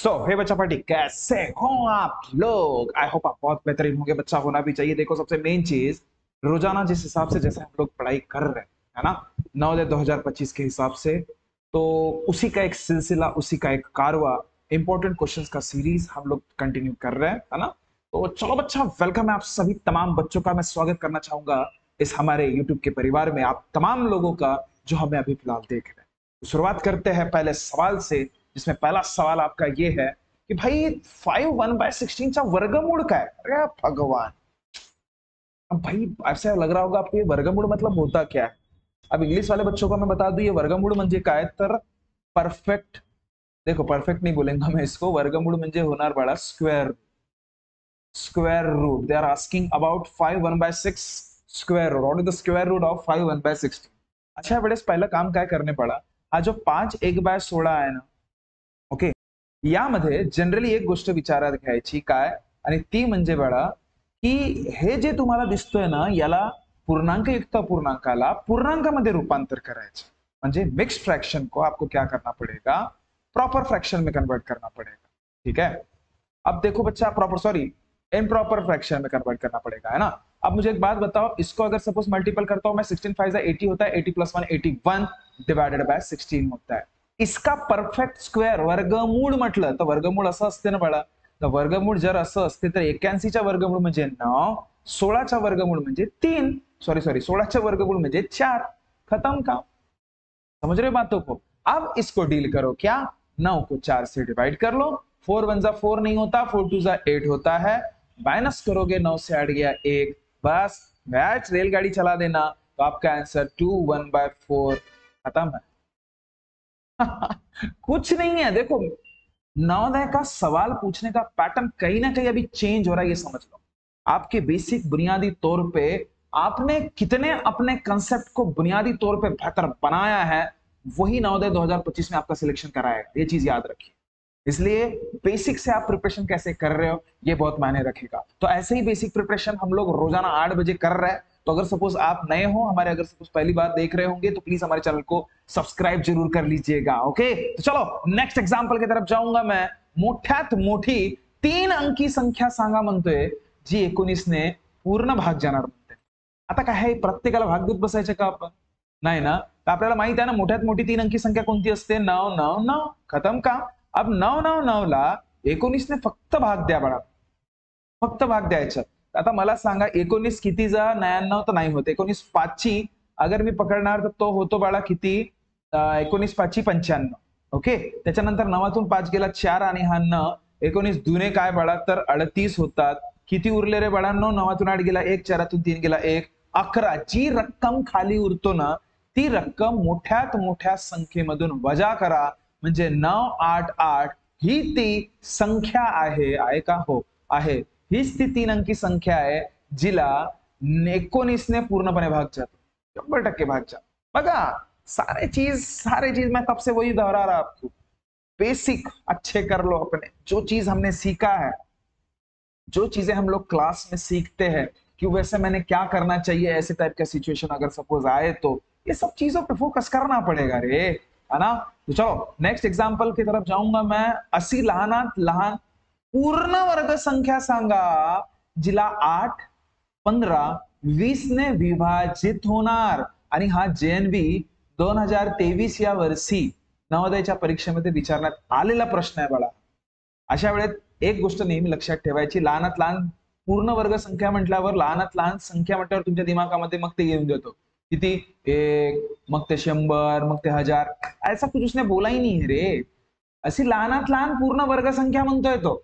हे बच्चा पार्टी, कैसे हो आप लोग? आई होप आप बहुत बेहतरीन होंगे। बच्चा होना भी चाहिए। देखो, सबसे मेन चीज, रोजाना जिस हिसाब से जैसे हम लोग पढ़ाई कर रहे हैं, है ना, नवोदय 2025 के हिसाब से, तो उसी का एक सिलसिला, उसी का एक कारवा, इंपॉर्टेंट क्वेश्चंस का सीरीज हम लोग कंटिन्यू कर रहे हैं, है ना। तो चलो बच्चा, वेलकम है आप सभी तमाम बच्चों का। मैं स्वागत करना चाहूंगा इस हमारे यूट्यूब के परिवार में आप तमाम लोगों का जो हमें अभी फिलहाल देख रहे हैं। तो शुरुआत करते हैं पहले सवाल से, जिसमें पहला सवाल आपका ये है कि भाई 5 1/16 वर्गमूळ काय? अरे भगवान! अब भाई ऐसा लग रहा होगा आपको ये वर्गमूळ मतलब होता क्या है। अब इंग्लिश वाले बच्चों को मैं बता दूं ये वर्गमूळ म्हणजे काय, तर परफेक्ट, देखो परफेक्ट नहीं बोलेंगा मैं इसको, वर्गमूळ म्हणजे होणार बाळा square, square root. They are asking about 5 1/6 square root. What is the square root of 5 1/16? अशा वेळेस पहिलं काम काय करणे पडा, हा जो 5 1/16 आहे ना, ओके, यामध्ये जनरली एक गोष्ट विचारात घ्यायची काय, आणि ती म्हणजे बघा की हे जे तुम्हाला दिसतोय ना, याला पूर्णांकयुक्त पूर्णांकाला पूर्णांकामध्ये रूपांतर करायचं, म्हणजे मिक्स्ड फ्रैक्शन को आपको क्या करना पड़ेगा, प्रॉपर फ्रैक्शन में कन्वर्ट करना पड़ेगा। ठीक है, अब देखो बच्चा, प्रॉपर सॉरी इम्प्रॉपर फ्रैक्शन में कन्वर्ट करना पड़ेगा, है ना। अब मुझे एक बात बताओ, इसको अगर सपोज मल्टीपल करता हूं मैं, 16 5 80 होता है, 80 + 1 81 डिवाइडेड बाय 16 होता है। इसका परफेक्ट स्क्वेअर वर्गमूळ म्हटलं तर वर्गमूळ असं असते ना बाळा, तर वर्गमूळ जर असं असते तर 81चा वर्गमूळ म्हणजे 9, 16चा वर्गमूळ म्हणजे 3, सॉरी सॉरी 16चा वर्गमूळ म्हणजे 4। खत्म काम। समझ रहे हो बातों को? अब इसको डील करो क्या, 9 को 4 से डिवाइड कर लो, 4 1 जा 4 नहीं होता, 4 2 जा 8 होता है, माइनस करोगे 9 से हट गया 1, बस मैच रेलगाड़ी चला देना, तो आपका आंसर 2 1/4 खत्म है। कुछ नहीं है। देखो, नवोदय का सवाल पूछने का पैटर्न कहीं ना कहीं अभी चेंज हो रहा है, ये समझ लो। आपके बेसिक बुनियादी तौर पे आपने कितने अपने कंसेप्ट को बुनियादी तौर पे बेहतर बनाया है, वही नवोदय 2025 में आपका सिलेक्शन कराएगा, ये चीज याद रखिए। इसलिए बेसिक से आप प्रिपरेशन कैसे कर रहे हो, ये बहुत मायने रखेगा। तो ऐसे ही बेसिक प्रिपरेशन हम लोग रोजाना 8 बजे कर रहे हैं। तो अगर सपोज आप नए हो हमारे, अगर सपोज पहली बार देख रहे होंगे, तो प्लीज हमारे चैनल को सब्सक्राइब जरूर कर लीजिएगा। ओके, तो चलो नेक्स्ट एग्जांपल की तरफ जाऊंगा मैं। मोठ्यात मोठी 3 अंकी संख्या सांगा म्हणतोय, जी 19 ने पूर्ण भाग जाणार म्हणते। आता काय आहे, प्रत्येकाला भाग देत बसायचे का आपण? नाही ना। तर आपल्याला माहित आहे ना, मोठ्यात मोठी 3 अंकी संख्या कोणती असते, 9 9 9। खत्म का? अब 9 9 9 ला 19 ने फक्त भाग द्या बाळा, फक्त भाग द्यायचा। आता मला सांगा 19 कितीचा, 99 तर नाही होत, 19 5ची अगर मी पकडणार तर तो होतो बाळा किती, 19 5ची 95। ओके, त्याच्यानंतर 9तून 5 गेला 4 आणि हा 9, 19 दुने काय बाळा, तर 38 होतात। किती उरले रे बाळांनो, 9तून 8 गेला 1, 4तून 3 गेला 1, 11। जी रक्कम खाली उरतो ना, ती रक्कम मोठ्यात मोठ्या संख्येमधून वजा करा, म्हणजे 988 ही ती संख्या आहे का? हो आहे। हीच ती 3 अंकी संख्या आहे जिला 19 ने पूर्णपणे भाग जातो, 100% भाग जातो। बघा, सारे चीज मैं तब से वही दोहरा रहा आपको, बेसिक अच्छे कर लो अपने। जो चीज हमने सीखा है, जो चीजें हम लोग क्लास में सीखते हैं कि वैसे मैंने क्या करना चाहिए ऐसे टाइप का सिचुएशन अगर सपोज आए, तो ये सब चीजों पे फोकस करना पड़ेगा रे, है ना। तो चलो नेक्स्ट एग्जांपल की तरफ जाऊंगा मैं। 80 लहानात लहान पूर्ण वर्ग संख्या सांगा, जिला 8 15 20 ने विभाजित होणार, आणि हा जेएनबी 2023 या वर्षी नवोदयच्या परीक्षेमध्ये विचारण्यात आलेला प्रश्न आहे बाळा। अशा वेळेत एक गोष्ट नेहमी लक्षात ठेवायची, लहानात लहान पूर्ण वर्ग संख्या म्हटल्यावर, लहानात लहान संख्या म्हटल्यावर तुमच्या दिमागामध्ये मग ते येऊन जातो किती, 1, मग ते 100, मग ते 1000। ऐसा कुछ उसने बोला ही नहीं है रे। अशी लहानात लहान पूर्ण वर्ग संख्या म्हणतोय तो,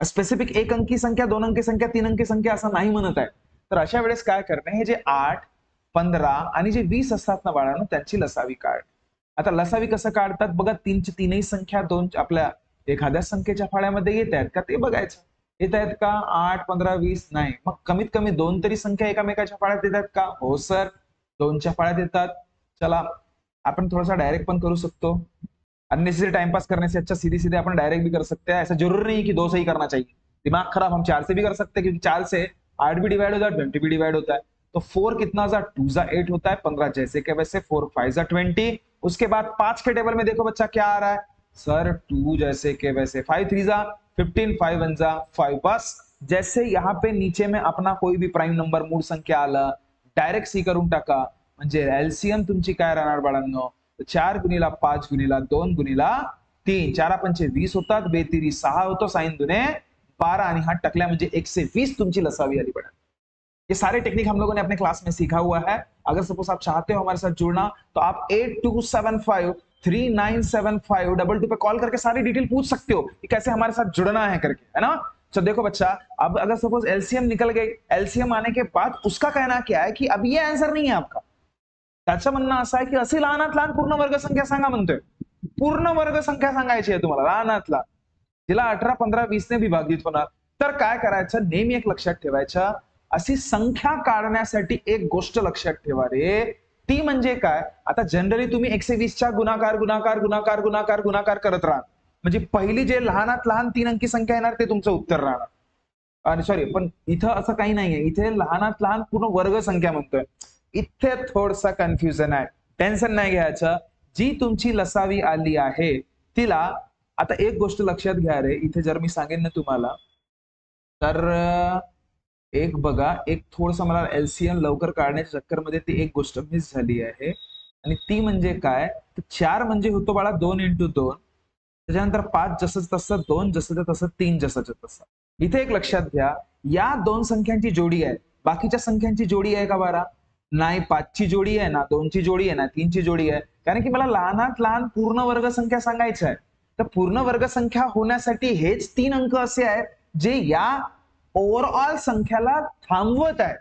स्पेसिफिक 1 अंकी संख्या, 2 अंकी संख्या, 3 अंकी संख्या असं नाही म्हणत आहे। तर अशा वेळेस काय करणे, हे जे 8 15 आणि जे 20 असतात ना बाळांनो, त्यांची लसावी काढ। आता लसावी कसं काढतात बघा, 3ची तीनही संख्या 2 आपल्या एखाद्या संख्येच्या फाळ्यामध्ये येत आहेत का ते बघायचं। येत आहेत का 8 15 20? नाही। मग कमीत कमी 2 तरी संख्या एकमेकाच्या फाळ्यात येतात का? हो सर, 2च्या फाळ्यात येतात। चला, आपण थोड़ा सा डायरेक्ट पण करू सकतो, अननेसेसरी टाइम पास करने से अच्छा सीधे सीधे अपन डायरेक्ट भी कर सकते हैं। ऐसा जरूरी नहीं कि 2 से ही करना चाहिए, दिमाग खराब, हम 4 से भी कर सकते हैं, क्योंकि 4 से 8 भी डिवाइड होता है, 20 भी डिवाइड होता है। तो 4 कितना जा, 2 जा 8 होता है, 15 जैसे के वैसे, 4 5 जा 20। उसके बाद 5 के टेबल में देखो बच्चा क्या आ रहा है, सर 2 जैसे के वैसे, 5 3 जा 15, 5 1 जा 5, बस जैसे यहाँ पे नीचे में अपना कोई भी प्राइम नंबर मूळ संख्या आला डायरेक्ट सी करून टाका, म्हणजे एलसीएम तुमची काय राहणार बाळांनो, 4 गुणिला 5 गुणिला 2 गुणिला 3, 4 पंचे 20 होतात, 2 3 6 होतो, साइन दुने 12 आणि हाथ टकल्या म्हणजे 120 तुमची लसावी आली पड़ा। ये सारे टेक्निक हम लोगों ने अपने क्लास में सीखा हुआ है। अगर सपोज आप चाहते हो हमारे साथ जुड़ना तो आप 8275397522 पे कॉल करके सारी डिटेल पूछ सकते हो कि कैसे हमारे साथ जुड़ना है करके, है ना। तो देखो बच्चा, अब अगर सपोज एलसीएम निकल गई, एलसीएम आने के बाद उसका कहना क्या है कि अब ये आंसर नहीं है आपका, त्याचं म्हणणं असं आहे की अशी लहानात लहान पूर्ण वर्ग संख्या सांगा म्हणतोय, पूर्ण वर्ग संख्या सांगायची आहे तुम्हाला लहानात लहान, जिला 18 15 20 ने विभाजित होणार। तर काय करायचं, नेहमी एक लक्षात ठेवायचं, अशी संख्या काढण्यासाठी एक गोष्ट लक्षात ठेवा रे, ती म्हणजे काय, आता जनरली तुम्ही 120 च्या गुणाकार गुणाकार गुणाकार गुणाकार गुणाकार करत राहा, म्हणजे पहिली जे लहानात लहान 3 अंकी संख्या येणार ते तुमचं उत्तर राहणार। आणि सॉरी, पण इथं असं काही नाहीये, इथे लहानात लहान पूर्ण वर्ग संख्या म्हणतोय, इथे थोडसा कन्फ्युजन आहे, टेन्शन नाही घ्यायचं। जी तुमची लसावी आली आहे तिला, आता एक गोष्ट लक्षात घ्या रे, इथे जर मी सांगेन ना तुम्हाला, तर एक बघा, एक थोडस मला एलसीएम लवकर काढण्याच्या चक्करमध्ये ती एक गोष्ट मिस झाली आहे, आणि ती म्हणजे काय, तर 4 म्हणजे होतो बाळा 2 × 2, त्याच्यानंतर 5 जसंच तसं, 2 जसंच तसं, 3 जसंच तसं। इथे एक लक्षात घ्या, या 2 संख्यांची जोडी आहे, बाकीच्या संख्यांची जोडी आहे का बारा, नाही 5 ची जोडी आहे ना, 2 ची जोडी आहे ना, 3 ची जोडी आहे, कारण की मला लहानात लहान पूर्ण वर्ग संख्या सांगायचं आहे। तर पूर्ण वर्ग संख्या होण्यासाठी हेच 3 अंक असे आहेत जे या ओव्हरऑल संख्याला थांबवत आहेत,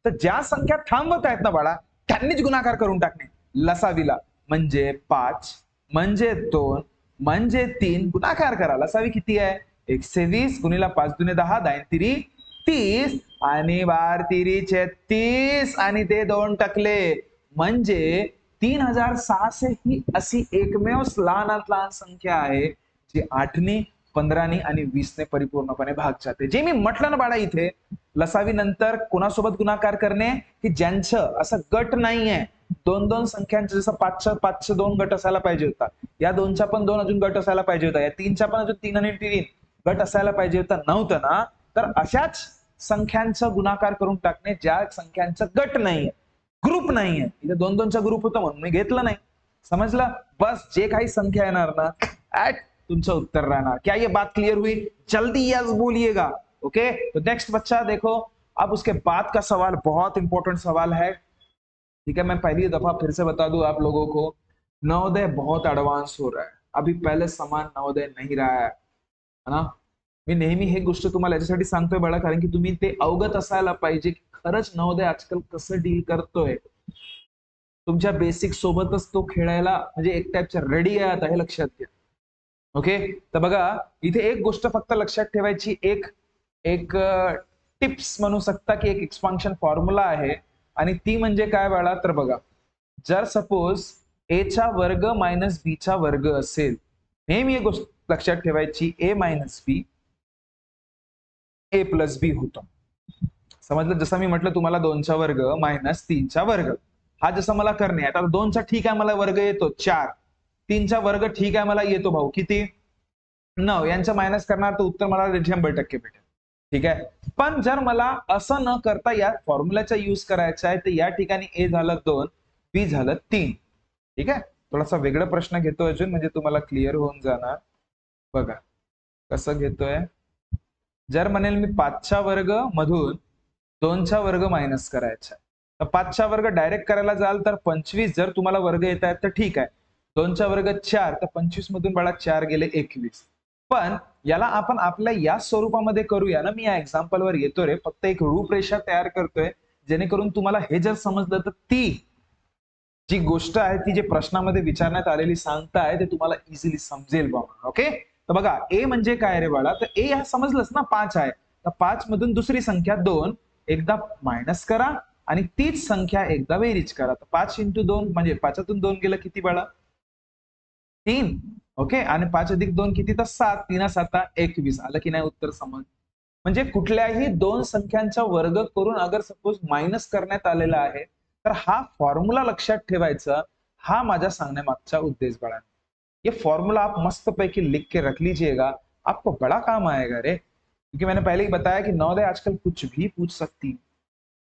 तर ज्या संख्या थांबवत आहेत ना बाळा, त्यांनीच गुणाकार करून टाकणे लसावीला, म्हणजे 5 म्हणजे 2 म्हणजे 3 गुणाकार करा, लसावी किती आहे 120 गुणिला 5 दुने 10, 10 3 30 आणि 12 3 36 आणि ते 2 टकले, म्हणजे 3600 ही अशी एकमेव लहानात लहान संख्या आहे जी 8 ने 15 ने आणि 20 ने परिपूर्णपणे भाग जाते। जे मी म्हटलं ना बाळा, इथे लसावी नंतर कोणासोबत गुणाकार करणे की ज्यांचं असं गट नाहीये, 2-2 संख्यांचे, जसं 5च्या 2 गट असायला पाहिजे होता, या 2च्या पण 2 अजून गट असायला पाहिजे होता, या 3च्या पण अजून 3 आणि 3 गट असायला पाहिजे होता, नव्हतं ना, तर अशाच संख्यांचा गुणाकार करून टाकणे ज्या संख्यांचा गट नाहीये, ग्रुप नाहीये, इथे 2-2चा ग्रुप होता म्हणून मी घेतलं नाही, समजलं। बस जे काही संख्या येणार ना, ऍट तुमचा उत्तर रहना। क्या ये बात क्लियर हुई, जल्दी यस बोलिएगा। ओके, तो नेक्स्ट बच्चा देखो, अब उसके बाद का सवाल बहुत इंपॉर्टेंट सवाल है, ठीक है। मैं पहली दफा फिर से बता दूं आप लोगों को, नवोदय बहुत एडवांस हो रहा है, अभी पहले समान नवोदय नहीं रहा है ना। मी नेहमी हे गोष्ट तुम्हाला याच्यासाठी सांगतोय बाळा, कारण की तुम्ही ते अवगत असायला पाहिजे की खरंच नवोदय आजकाल कसं डील करतोय, तुमच्या बेसिक सोबतच तो खेळायला म्हणजे एक टाइपचा रेडी आहे आता, हे लक्षात घ्या। ओके, तर बघा इथे एक गोष्ट फक्त लक्षात ठेवायची, एक एक टिप्स म्हणू शकता की एक एक्सपान्शन फॉर्म्युला आहे, आणि ती म्हणजे काय बाळा, तर बघा, जर सपोज a चा वर्ग मायनस b चा वर्ग असेल, नेहमी एक गोष्ट लक्षात ठेवायची, a minus b a plus b होतं, समजलं। जसं मी म्हटलं तुम्हाला 2 चा वर्ग मायनस 3 चा वर्ग, हा जसं मला करणे आहे, आता 2 चा ठीक आहे मला वर्ग येतो 4, 3 चा वर्ग ठीक आहे मला येतो भाऊ किती 9, यांचं मायनस करणार तर उत्तर मला 100% भेटेल, ठीक आहे। पण जर मला असं न करता या फॉर्म्युलाचा यूज करायचा आहे, तर या ठिकाणी a झालं 2, b झालं 3, ठीक आहे। थोडासा वेगळा प्रश्न घेतो अजून, म्हणजे तुम्हाला क्लिअर होऊन जाणार। बघा कसं घेतोय, जर म्हणेल मी 5 चा वर्ग मधून 2 चा वर्ग मायनस करायचा आहे, तर 5 चा वर्ग डायरेक्ट करायला जाल तर 25, जर तुम्हाला वर्ग येत आहेत तर ठीक आहे, 2 चा वर्ग 4, तर 25 मधून बाळा 4 गेले 21, पण याला आपण आपल्या या स्वरूपामध्ये करूया ना, मी या एक्झाम्पल वर येतो रे, फक्त एक रूपरेषा तयार करतोय, जेणेकरून तुम्हाला हे जर समजलं तर ती जी गोष्ट आहे ती जे प्रश्नामध्ये विचारण्यात आलेली सांगताय ते तुम्हाला इझिली समजेल बाबा। ओके, तर बघा ए म्हणजे काय रे बाळा, तर ए हा समजलंच ना 5 आहे, तर 5 मधून दुसरी संख्या 2 एकदा मायनस करा आणि तीच संख्या एकदा बेरीज करा, तर 5 × 2 म्हणजे 5तून 2 गेलं किती बाळा 3, ओके, आणि 5 + 2 किती तर 7, 3 7 21, आलं की नाही उत्तर समज। म्हणजे कुठल्याही 2 संख्यांचा वर्ग करून अगर सपोज मायनस करण्यात आलेला आहे, तर हा फॉर्म्युला लक्षात ठेवायचा, हा माझ्या सांगण्यामागचा उद्देश बाळा। ये फॉर्मूला आप मस्त पैकी लिख के रख लीजिएगा, आपको बड़ा काम आएगा रे। क्योंकि मैंने पहले ही बताया कि नवोदय आजकल कुछ भी पूछ सकती है,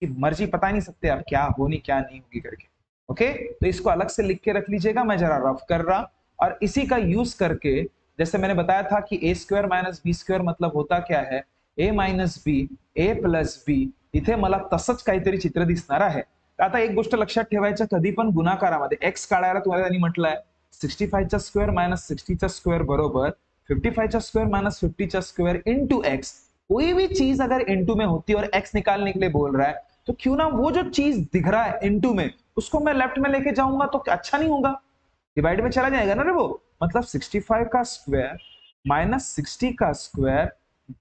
कि मर्जी पता नहीं सकते आप क्या होनी क्या नहीं होगी करके। ओके, तो इसको अलग से लिख के रख लीजिएगा, मैं जरा रफ कर रहा। और इसी का यूज करके, जैसे मैंने बताया था कि ए स्क्वेअर मायनस बी स्क्वेअर मतलब होता क्या है, ए मायनस बी ए प्लस बी, इथे मला तसंच काहीतरी चित्र दिसणार आहे। आता एक गोष्ट लक्षात ठेवायचं, कधी पण गुणाकारामध्ये एक्स काढायला तुम्हाला त्यांनी म्हटलंय 65 चा स्क्वेअर मायनस 60 चा स्क्वेअर बरोबर 55 चा स्क्वेअर माइनस 50 चा स्क्वेअर इंटू एक्स। कोई भी चीज अगर इंटू में होती है और एक्स निकालने के लिए बोल रहा है, तो क्यों ना वो जो चीज दिख रहा है इंटू में, उसको मैं लेफ्ट में लेके जाऊंगा तो अच्छा नहीं होगा, डिवाइड में चला जाएगा ना रे वो। मतलब 65 का स्क्वेअर माइनस 60 का स्क्वेअर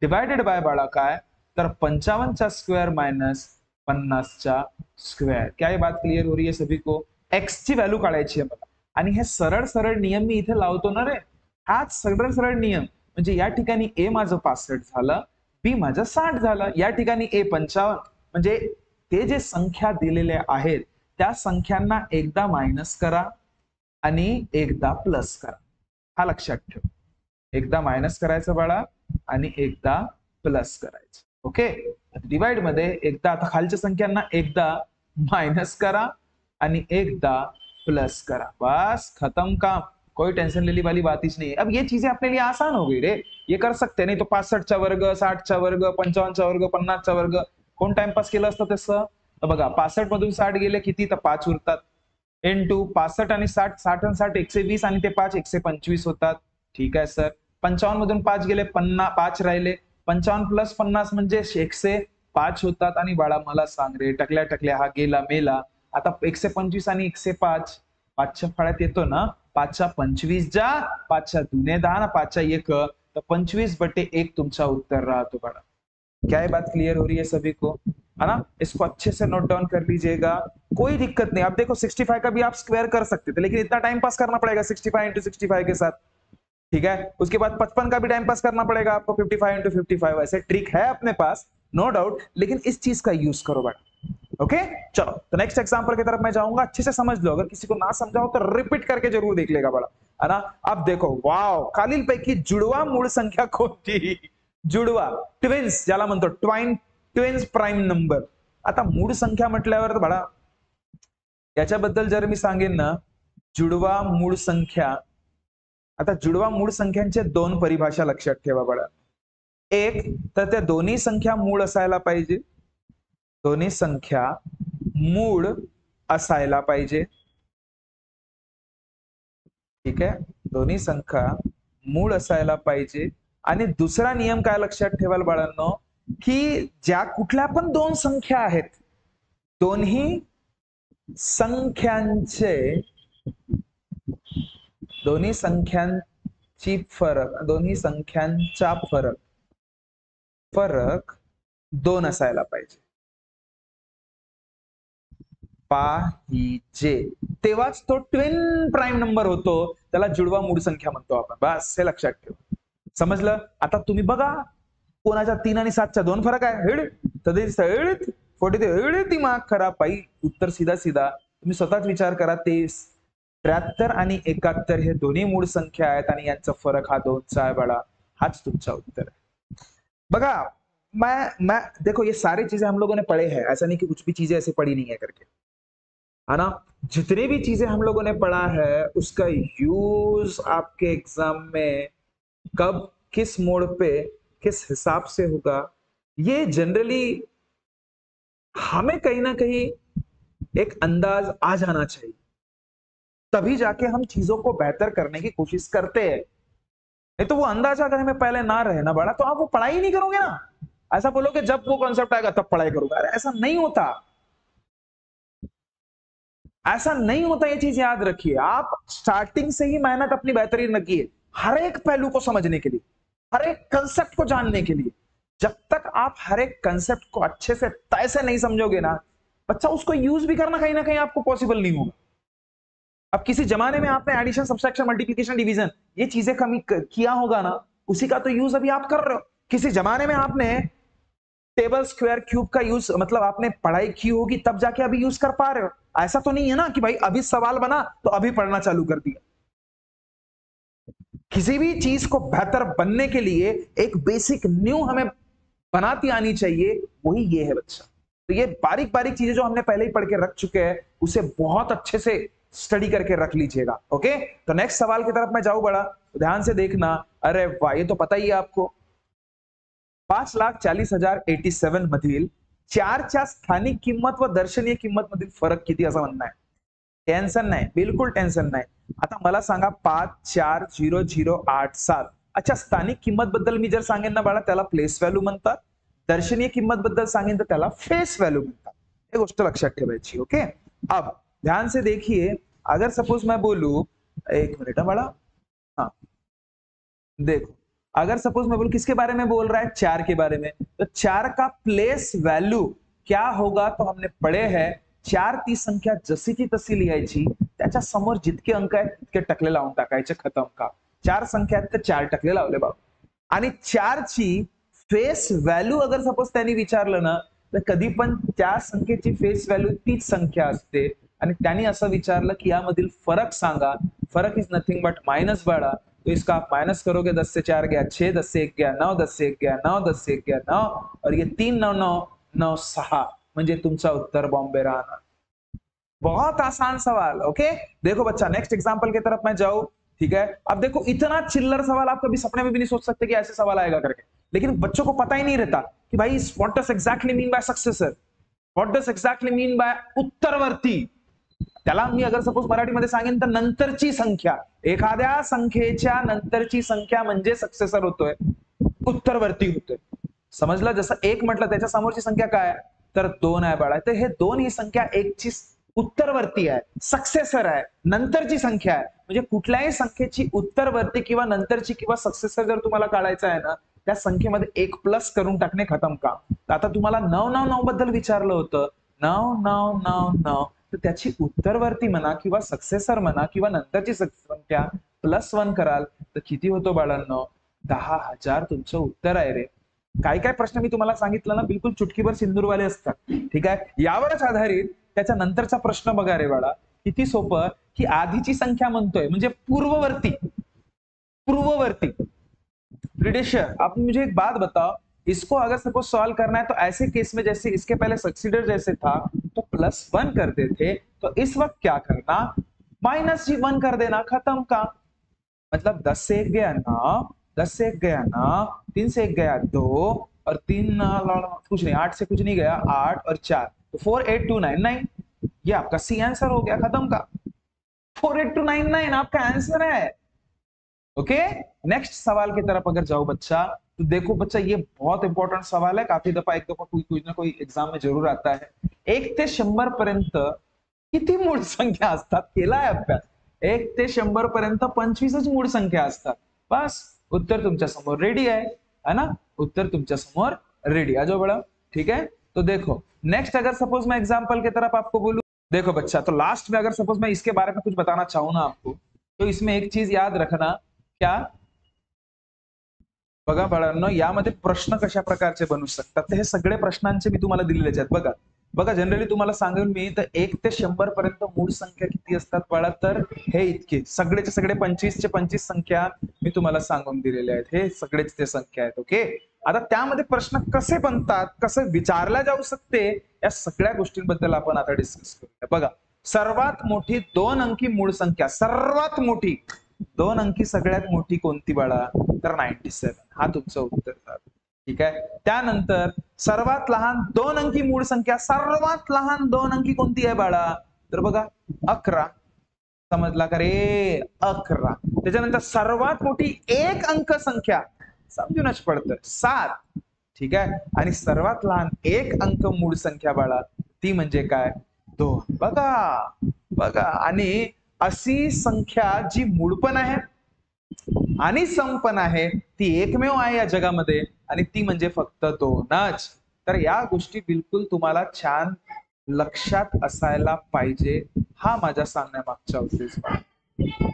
डिवाइडेड बाय बड़ा काय, तर 55 चा स्क्वेअर माइनस 50 चा स्क्वेअर। क्या ये बात क्लियर हो रही है सभी को? एक्स ची व्हॅल्यू काढायची आहे मला, आणि हे सरळ सरळ नियम मी इथे लावतो ना रे, हाच सरळ सरळ नियम। म्हणजे या ठिकाणी ए माझं 65 झालं, बी माझं 60 झालं, या ठिकाणी ए 55, म्हणजे ते जे संख्या दिलेल्या आहेत त्या संख्यांना एकदा मायनस करा आणि एकदा प्लस करा, हा लक्षात ठेव। एकदा मायनस करायचं बाळा आणि एकदा प्लस करायचं। ओके, डिवाइड मध्ये एकदा, आता खालच्या संख्यांना एकदा माइनस करा आणि एकदा प्लस करा, बस खत्म काम, कोई टेंशन लेने वाली बात ही नहीं है। अब ये चीजें अपने लिए आसान हो गई रे, ये कर सकते, नहीं तो 65 चा वर्ग 60 चा वर्ग 55 चा वर्ग 50 चा वर्ग कोण टाइमपास केलं असतं तसं? तर बघा 65 मधून 60 गेले किती, तर 5 उरतात, इंटू 65 आणि 60, 60 आणि 60 120 आणि ते 5 125 होतात। ठीक आहे सर, 55 मधून 5 गेले 5 राहिले, 55 प्लस 50 म्हणजे 105 होतात। आणि बाळा मला सांग रे, टकल्या टकल्या हा गेला मेला, आता 125 आणि 105 5च्या फळ्यात येतो ना, 5च्या 25 जा, 5च्या दुने 10 ना, 5च्या 1, तर 25/1 तुमचा उत्तर राहतो बाळा। क्या ये बात क्लियर हो रही है सभी को? है ना? इसको अच्छे से नोट डाउन कर लीजिएगा, कोई दिक्कत नहीं। आप देखो 65 का भी आप स्क्वायर कर सकते थे, लेकिन इतना टाइम पास करना पड़ेगा 65 इंटू 65 के साथ। ठीक है, उसके बाद 55 का भी टाइम पास करना पड़ेगा आपको 55 इंटू 55। ऐसे ट्रिक है अपने पास, नो डाउट, लेकिन इस चीज का यूज करो बेटा। ओके, चलो तो नेक्स्ट एग्जांपल की तरफ मैं जाऊंगा, अच्छे से समझ लो, अगर किसी को ना समझाओ तो रिपीट करके जरूर देख लेगा बड़ा, है ना? अब देखो, वाव, खालीलपैकी जुडवा मूळ संख्या कोणती? जुडवा, ट्विन्स ज्याला म्हणतो, ट्विन्स प्राइम नंबर। आता मूळ संख्या म्हटल्यावर बडा, याच्याबद्दल जर मी सांगेन ना, जुडवा मूळ संख्या, आता जुडवा मूळ संख्यांचे दोन परिभाषा लक्षात ठेवा बडा। एक तर त्या दोन्ही संख्या मूळ असायला पाहिजे, दोन्ही संख्या मूळ असायला पाहिजे। ठीक आहे, दोन्ही संख्या मूळ असायला पाहिजे। आणि दुसरा नियम काय लक्षात ठेवाल बाळांनो, की ज्या कुठल्या पण दोन संख्या आहेत, दोन्ही संख्यांचे, दोन्ही संख्यांची फरक, दोन्ही संख्यांचा फरक 2 असायला पाहिजे, पाहिजे, तेव्हाच तो ट्विन प्राइम नंबर होतो, त्याला जुडवा मूळ संख्या म्हणतो आपण। बस हे लक्षात ठेवा, समजलं? आता तुम्ही बघा, कोणाच्या 3 आणि 7 चा 2 फरक आहे, हेड तदेच फोटी ते दिमाग खराब पाई, उत्तर सीधा सीधा तुम्ही स्वतःच विचार करा, 73 आणि 71 हे दोन्ही मूळ संख्या आहेत आणि यांचा फरक हा 2चा आहे बड़ा, हाच तुमचा उत्तर है। बघा, मैं देखो, ये सारी चीजें हम लोगों ने पढ़े हैं, ऐसा नहीं कि कुछ भी चीजें ऐसे पढ़ी नहीं है करके, है ना? जितनी भी चीजें हम लोगों ने पढ़ा है उसका यूज आपके एग्जाम में कब, किस मोड पे, किस हिसाब से होगा, ये जनरली हमें कहीं ना कहीं एक अंदाज आ जाना चाहिए, तभी जाके हम चीजों को बेहतर करने की कोशिश करते हैं। नहीं तो वो अंदाजा अगर हमें पहले ना रहे ना बड़ा, तो आप वो पढ़ाई नहीं करोगे ना। ऐसा बोलोगे जब वो कॉन्सेप्ट आएगा तब पढ़ाई करूंगा, अरे ऐसा नहीं होता, ऐसा नहीं होता, ये चीज याद रखिए। आप स्टार्टिंग से ही मेहनत अपनी बेहतरीन रखिए, हर एक पहलू को समझने के लिए, हर एक कंसेप्ट को जानने के लिए। जब तक आप हर एक कंसेप्ट को अच्छे से तय से नहीं समझोगे ना, बच्चा उसको यूज भी करना कहीं ना कहीं आपको पॉसिबल नहीं होगा। अब किसी जमाने में आपने एडिशन, सब्सट्रैक्शन, मल्टीप्लिकेशन, डिवीजन ये चीजें कमी किया होगा ना, उसी का तो यूज अभी आप कर रहे हो। किसी जमाने में आपने टेबल, स्क्वायर, क्यूब का यूज, मतलब आपने पढ़ाई की होगी, तब जाके अभी यूज कर पा रहे हो। ऐसा तो नहीं है ना कि भाई अभी सवाल बना तो अभी पढ़ना चालू कर दिया। किसी भी चीज को बेहतर बनने के लिए एक बेसिक न्यू हमें बनाती आनी चाहिए, वही ये है बच्चा। तो ये बारीक बारीक चीजें जो हमने पहले ही पढ़ के रख चुके हैं, उसे बहुत अच्छे से स्टडी करके रख लीजिएगा। ओके, तो नेक्स्ट सवाल की तरफ मैं जाऊं बड़ा, तो ध्यान से देखना। अरे वाह, ये तो पता ही है आपको। 5,40,087 मधील चारच्या स्थानिक किंमत व दर्शनीय किंमत मधील फरक किती असं म्हणणं आहे। टेन्शन नाही, बिलकुल टेन्शन नाही। आता मला सांगा 5,40,087। अच्छा, स्थानिक किंमत बद्दल मी जर सांगेन ना बाळा, त्याला प्लेस व्हॅल्यू म्हणतात। दर्शनीय किंमत बद्दल सांगेन तर त्याला फेस व्हॅल्यू म्हणतात। ये गोष्ट लक्षात ठेवायची। ओके, अब ध्यान से देखिए, अगर सपोज मैं बोलूं, एक मिनट है बड़ा, हाँ देखो, अगर सपोज मैं बोलूं किसके बारे में बोल रहा है, 4 के बारे में, तो 4 का प्लेस व्हॅल्यू क्या होगा, तो हमने पढ़े हैं 4 ती संख्या जशी की तशी लिहायची, त्याच्या समोर जितके अंक आहेत तितके टकले लावून टाकायचे, खतम का। 4 संख्या आहेत तर 4 टकले लावले बाबा। आणि 4 ची फेस व्हॅल्यू अगर सपोज त्यांनी विचारलं ना, तर कधी पण त्या संख्येची फेस व्हॅल्यू तीच संख्या असते। आणि त्यांनी असं विचारलं की यामधील फरक सांगा, फरक इज नथिंग बट माइनस बाळा। तो इसका आप माइनस करोगे, 10 से 4 गया 6, 10 से 1 गया 9, 10 से 1 गया 9, 10 से 1 गया 9, और ये 3 9 9 9 6, म्हणजे तुमचा उत्तर बॉम्बे राहणार। बहुत आसान सवाल। ओके, देखो बच्चा, नेक्स्ट एग्जांपल की तरफ मैं जाऊं, ठीक है। अब देखो, इतना चिल्लर सवाल आप कभी सपने में भी नहीं सोच सकते कि ऐसे सवाल आएगा करके, लेकिन बच्चों को पता ही नहीं रहता कि भाई what does exactly mean by successor, what does exactly mean by उत्तरवर्ती। त्याला मी अगर सपोज मराठीमध्ये सांगेन तर नंतरची संख्या, एखाद्या संख्येच्या नंतरची संख्या म्हणजे सक्सेसर होतोय, उत्तरवर्ती होतोय। समजलं? जसं 1 म्हटलं त्याच्या समोरची संख्या काय, तर 2 आहे बाळा। तर हे 2 ही संख्या 1 ची उत्तरवर्ती आहे, सक्सेसर आहे, नंतरची संख्या आहे। म्हणजे कुठल्याही संख्येची उत्तरवर्ती किंवा नंतरची किंवा सक्सेसर जर तुम्हाला काढायचं आहे ना, त्या संख्येमध्ये 1 प्लस करून टाकणे, खतम का। आता तुम्हाला 999 बद्दल विचारलं होतं, 9999, तर त्याची उत्तरवर्ती म्हणा किंवा सक्सेसर म्हणा किंवा नंतरची संख्या +1 कराल तर किती होतो बाळांनो, 10,000 तुमचं उत्तर आहे रे। काय काय प्रश्न मी तुम्हाला सांगितलं ना, बिलकुल चुटकीभर सिंदूरवाले असतात, ठीक आहे। यावरच आधारित त्याच्या नंतरचा प्रश्न बघा रे बाळा, किती सोपं, की आधीची संख्या म्हणतोय म्हणजे पूर्ववर्ती, पूर्ववर्ती प्रीडेशर। आप मुझे एक बात बताओ, इसको अगर सपोज सॉल्व करना है तो ऐसे केस में जैसे इसके पहले सक्सीडर जैसे था तो +1 करते थे, तो इस वक्त क्या करना, -1 कर देना, खत्म का। मतलब 10 से 1 गया 9, 10 से 1 गया 9, 3 से 1 गया 2, और 3 कुछ नहीं, 8 से कुछ नहीं गया 8 और 4, तो 48299, ये आपका सी आंसर हो गया, खत्म का। 48299 आपका आंसर है। ओके, नेक्स्ट सवाल की तरफ अगर जाओ बच्चा, तो देखो बच्चा, ये बहुत इंपॉर्टंट सवाल है, काफी दफा एक दफा कोई ना कोई एग्जाम में जरूर आता है। 1 ते 100 पर्यंत किती मूळ संख्या असतात, केलाय अभ्यास। 1 ते 100 पर्यंत 25च मूळ संख्या असतात, बस उत्तर तुमच्या समोर रेडी है ना, उत्तर तुमच्या समोर रेडी। आ जाओ बड़ा, ठीक है। तो देखो नेक्स्ट, अगर सपोज मैं एग्जाम्पल की तरफ आपको बोलूं, देखो बच्चा, तो लास्ट में अगर सपोज मैं इसके बारे में कुछ बताना चाहूँ ना आपको, तो इसमें एक चीज याद रखना, क्या बघा बाळांनो, यामध्ये प्रश्न कशा प्रकारचे बनू शकतात, तर हे सगळे प्रश्नांचे मी तुम्हाला दिलेले आहेत बघा। बघा, जनरली तुम्हाला सांगेन मी, तर 1 ते 100 पर्यंत मूळ संख्या किती असतात बाळा, तर हे इतके सगळेचे सगळे 25 चे 25 संख्या मी तुम्हाला सांगून दिलेले आहेत, हे सगळेच ते संख्या आहेत। ओके, आता त्यामध्ये प्रश्न कसे बनतात, कसे विचारल्या जाऊ शकते, या सगळ्या गोष्टींबद्दल आपण आता डिस्कस करूया। बघा, सर्वात मोठी 2 अंकी मूळ संख्या, सर्वात मोठी 2 अंकी सगळ्यात मोठी कोणती बाळा, तर 97, हा तुमचं उत्तर झालं, ठीक आहे। त्यानंतर सर्वात लहान 2 अंकी मूळ संख्या, सर्वात लहान 2 अंकी कोणती आहे बाळा, तर बघा 11, समजला का रे, 11। त्याच्यानंतर सर्वात मोठी 1 अंक संख्या, समजूनच पडतं, 7, ठीक आहे। आणि सर्वात लहान 1 अंक मूळ संख्या बाळा, ती म्हणजे काय, 2, बघा बघा। आणि अशी संख्या जी मूळ पण आहे आणि सम पण आहे, ती एकमेव आहे या जगामध्ये, आणि ती म्हणजे फक्त 2च। तर या गोष्टी बिलकुल तुम्हाला छान लक्षात असायला पाहिजे, हा माझ्या सांगण्यामागचा उद्देश आहे।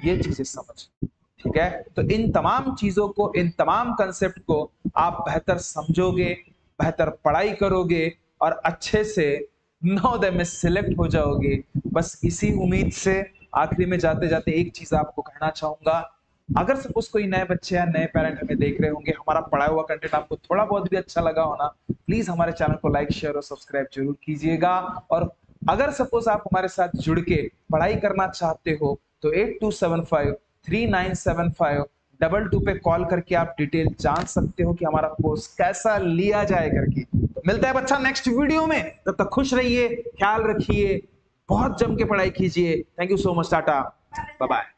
ये चीजें समझ, ठीक है। तो इन तमाम चीजों को, इन तमाम कंसेप्ट को आप बेहतर समझोगे, बेहतर पढ़ाई करोगे और अच्छे से नवोदय में सिलेक्ट हो जाओगे। बस इसी उम्मीद से आखिरी में जाते जाते एक चीज आपको कहना चाहूंगा, अगर सपोज कोई नए बच्चे या नए पेरेंट हमें देख रहे होंगे, हमारा पढ़ाया हुआ कंटेंट आपको थोड़ा बहुत भी अच्छा लगा होना, प्लीज हमारे चैनल को लाइक शेयर और सब्सक्राइब जरूर कीजिएगा। और अगर सपोज आप हमारे साथ जुड़ के पढ़ाई करना चाहते हो तो 8275397522 पे कॉल करके आप डिटेल जान सकते हो कि हमारा कोर्स कैसा लिया जाए करके। तो मिलता है बच्चा नेक्स्ट वीडियो में, तब तक खुश रहिए, ख्याल रखिए, बहुत जम के पढ़ाई कीजिए। Thank you so much, tata, bye bye.